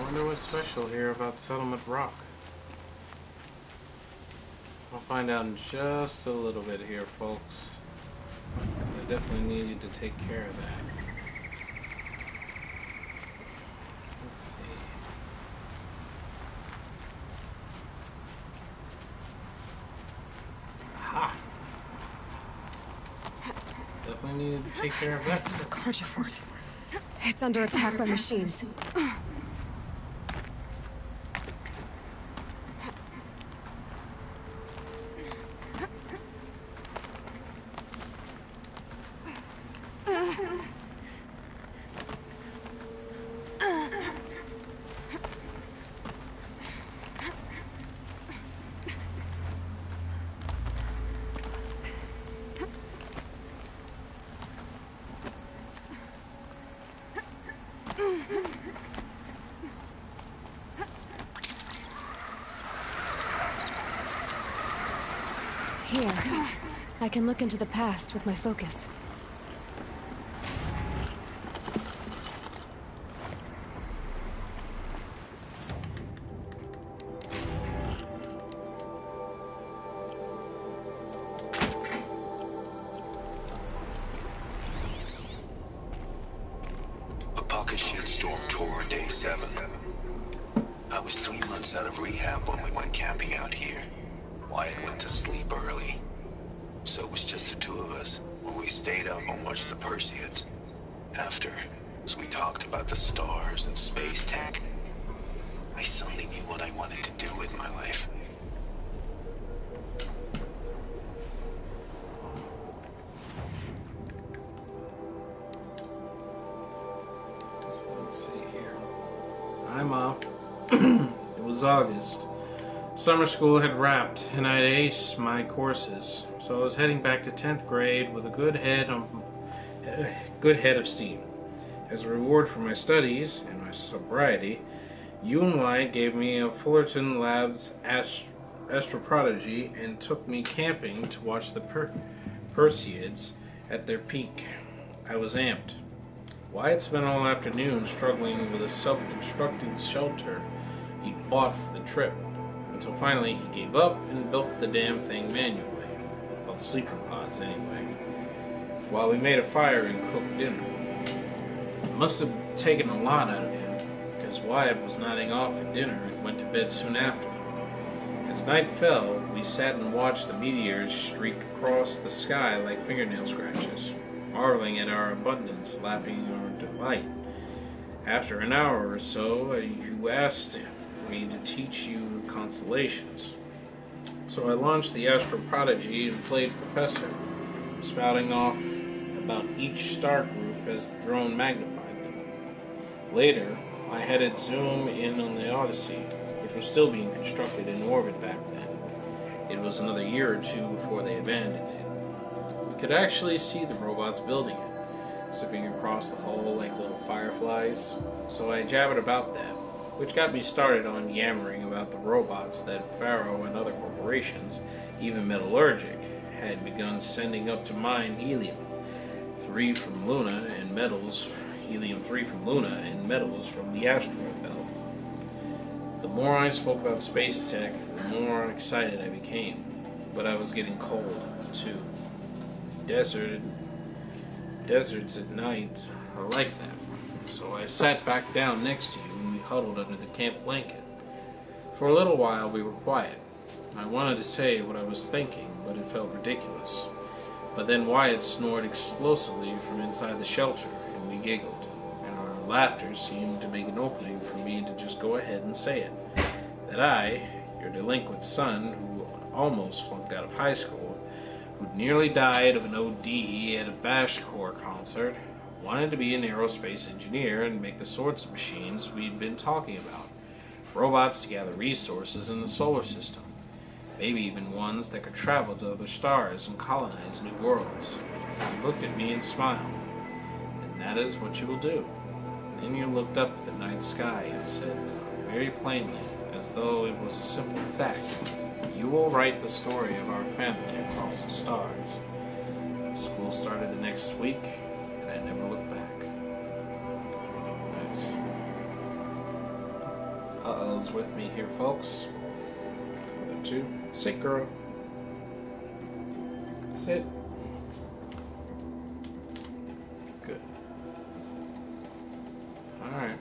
wonder what's special here about Settlement Rock. I'll find out in just a little bit here, folks. I definitely needed to take care of that. Let's see. Aha! Definitely needed to take care of that. Carja fort. It's under attack by machines. Here, I can look into the past with my focus. A pocket shitstorm tore day 7. I was 3 months out of rehab when we went camping out here. Wyatt went to sleep early, so it was just the two of us when we stayed up and watched the Perseids. After, as we talked about the stars and space tech, I suddenly knew what I wanted to do with my life. So let's see here. I'm up. It was August. Summer school had wrapped, and I'd aced my courses, so I was heading back to 10th grade with a good head of steam. As a reward for my studies and my sobriety, you and Wyatt gave me a Fullerton Labs astroprodigy and took me camping to watch the Perseids at their peak. I was amped. Wyatt spent all afternoon struggling with a self-constructing shelter he'd bought for the trip, until finally he gave up and built the damn thing manually. Well, sleeping pods, anyway. While we made a fire and cooked dinner. It must have taken a lot out of him, because Wyatt was nodding off at dinner and went to bed soon after. As night fell, we sat and watched the meteors streak across the sky like fingernail scratches, marveling at our abundance, laughing in our delight. After an hour or so, you asked me to teach you constellations. So I launched the astroprodigy and played professor, spouting off about each star group as the drone magnified them. Later, I had it zoom in on the Odyssey, which was still being constructed in orbit back then. It was another year or two before they abandoned it. We could actually see the robots building it, zipping across the hull like little fireflies, so I jabbered about that, which got me started on yammering about the robots that Faro and other corporations, even Metallurgic, had begun sending up to mine helium-3 from Luna and metals, helium-3 from Luna and metals from the asteroid belt. The more I spoke about space tech, the more excited I became, but I was getting cold, too. Deserts at night are like that. So I sat back down next to you and we huddled under the camp blanket. For a little while we were quiet. I wanted to say what I was thinking, but it felt ridiculous. But then Wyatt snored explosively from inside the shelter, and we giggled, and our laughter seemed to make an opening for me to just go ahead and say it. That I, your delinquent son, who almost flunked out of high school, who'd nearly died of an OD at a Bash Corps concert, wanted to be an aerospace engineer and make the sorts of machines we'd been talking about. Robots to gather resources in the solar system. Maybe even ones that could travel to other stars and colonize new worlds. He looked at me and smiled. And that is what you will do. Then you looked up at the night sky and said, very plainly, as though it was a simple fact, you will write the story of our family across the stars. School started the next week, and I never looked back. Nice. Uh-oh's with me here, folks. 1, 2. Sit, girl. Sit. Good. Alright.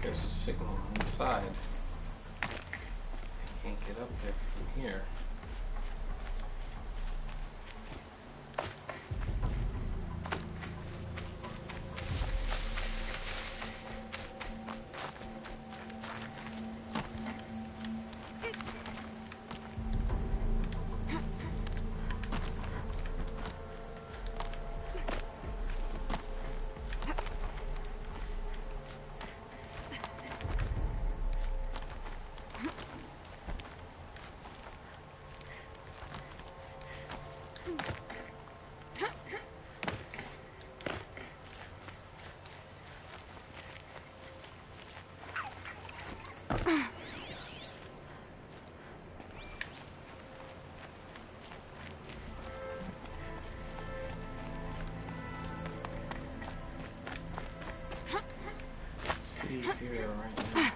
There's a signal inside. I can't get up there from here. Here right now.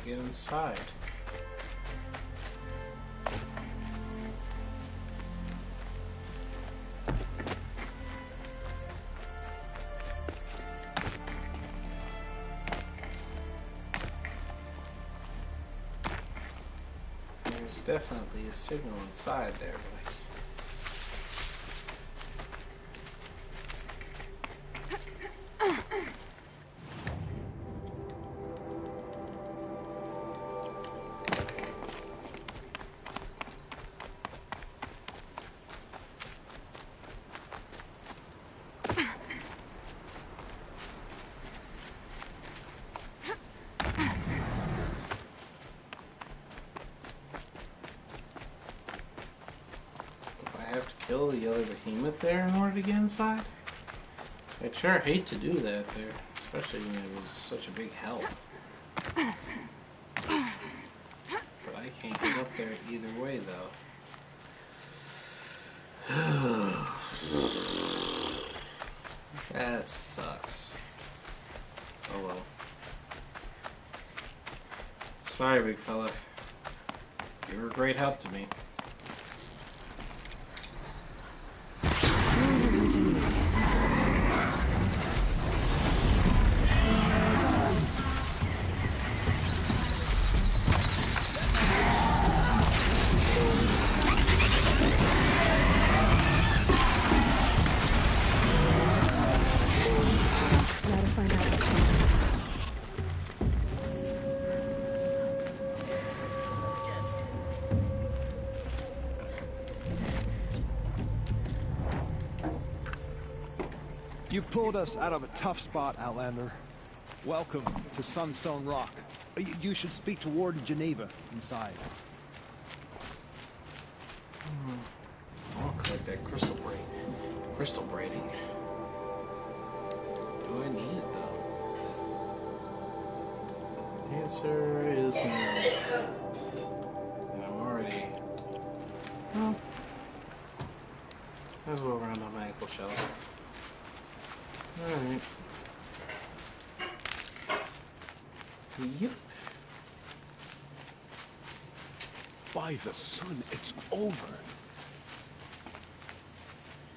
Get inside. There's definitely a signal inside there, but kill the other behemoth there in order to get inside? I'd sure hate to do that there, especially when it was such a big help. But I can't get up there either way, though. That sucks. Oh well. Sorry, big fella. You were a great help to me. Gotta find out You pulled us out of a tough spot, Outlander. Welcome to Sunstone Rock. You should speak to Warden Geneva inside. I'll collect that crystal braid. Crystal braiding. Do I need it though? The answer is no. And I'm already. Well, might as well round up my ankle shells. Alright. Yep. By the sun, it's over.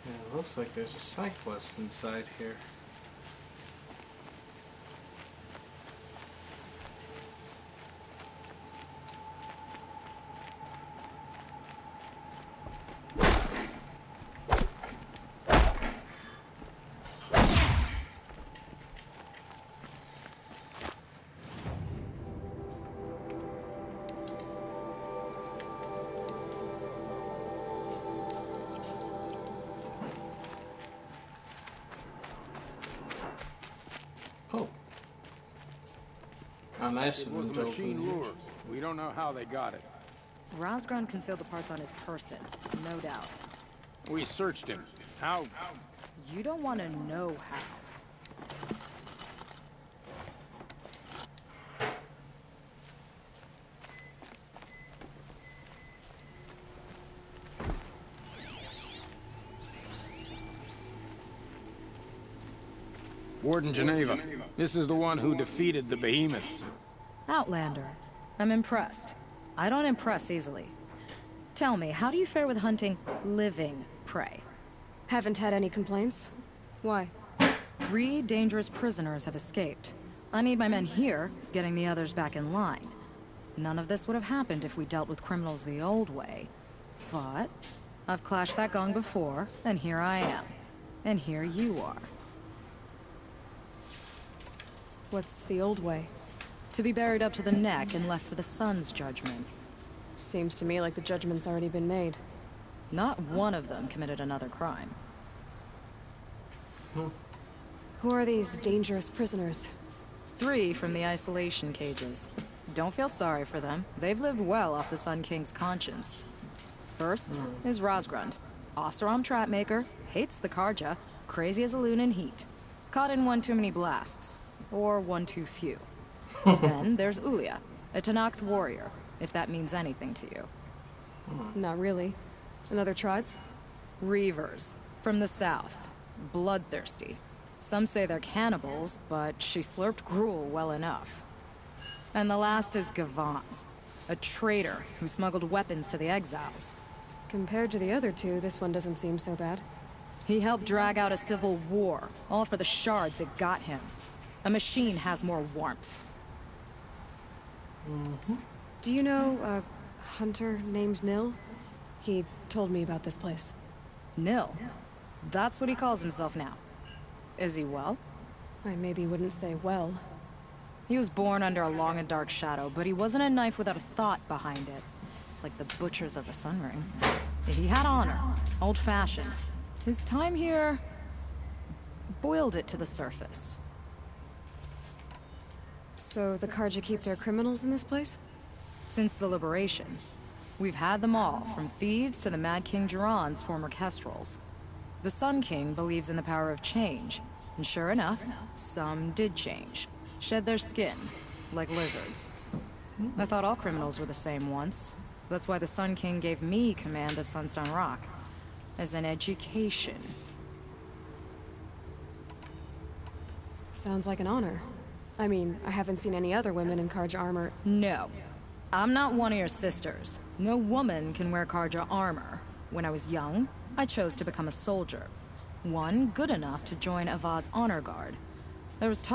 Yeah, it looks like there's a side quest inside here. Oh. How nice It of was them a to open machine the lure. hatches. We don't know how they got it. Rosgron concealed the parts on his person, no doubt. We searched him. How? You don't want to know how. Warden Geneva. This is the one who defeated the behemoths. Outlander. I'm impressed. I don't impress easily. Tell me, how do you fare with hunting living prey? Haven't had any complaints. Why? 3 dangerous prisoners have escaped. I need my men here, getting the others back in line. None of this would have happened if we dealt with criminals the old way. But I've clashed that gong before, and here I am. And here you are. What's the old way? To be buried up to the neck and left for the sun's judgment. Seems to me like the judgment's already been made. Not one of them committed another crime. Who are these dangerous prisoners? 3 from the isolation cages. Don't feel sorry for them. They've lived well off the Sun King's conscience. First is Rosgrund. Oseram trapmaker, hates the Karja, crazy as a loon in heat. Caught in one too many blasts. Or one too few. Then there's Ulia, a Tanakh warrior, if that means anything to you. Not really. Another tribe? Reavers, from the south. Bloodthirsty. Some say they're cannibals, but she slurped gruel well enough. And the last is Gavan, a traitor who smuggled weapons to the exiles. Compared to the other 2, this one doesn't seem so bad. He helped drag out a civil war, all for the shards it got him. A machine has more warmth. Do you know a hunter named Nil? He told me about this place. Nil. That's what he calls himself now. Is he well? I maybe wouldn't say well. He was born under a long and dark shadow, but he wasn't a knife without a thought behind it. Like the butchers of the Sun Ring. He had honor, old-fashioned. His time here boiled it to the surface. So the Karja keep their criminals in this place? Since the liberation, we've had them all, from thieves to the Mad King Jiran's former kestrels. The Sun King believes in the power of change, and sure enough, some did change. Shed their skin, like lizards. I thought all criminals were the same once. That's why the Sun King gave me command of Sunstone Rock. As an education. Sounds like an honor. I mean, I haven't seen any other women in Karja armor. No. I'm not one of your sisters. No woman can wear Karja armor. When I was young, I chose to become a soldier. One good enough to join Avad's honor guard. There was talk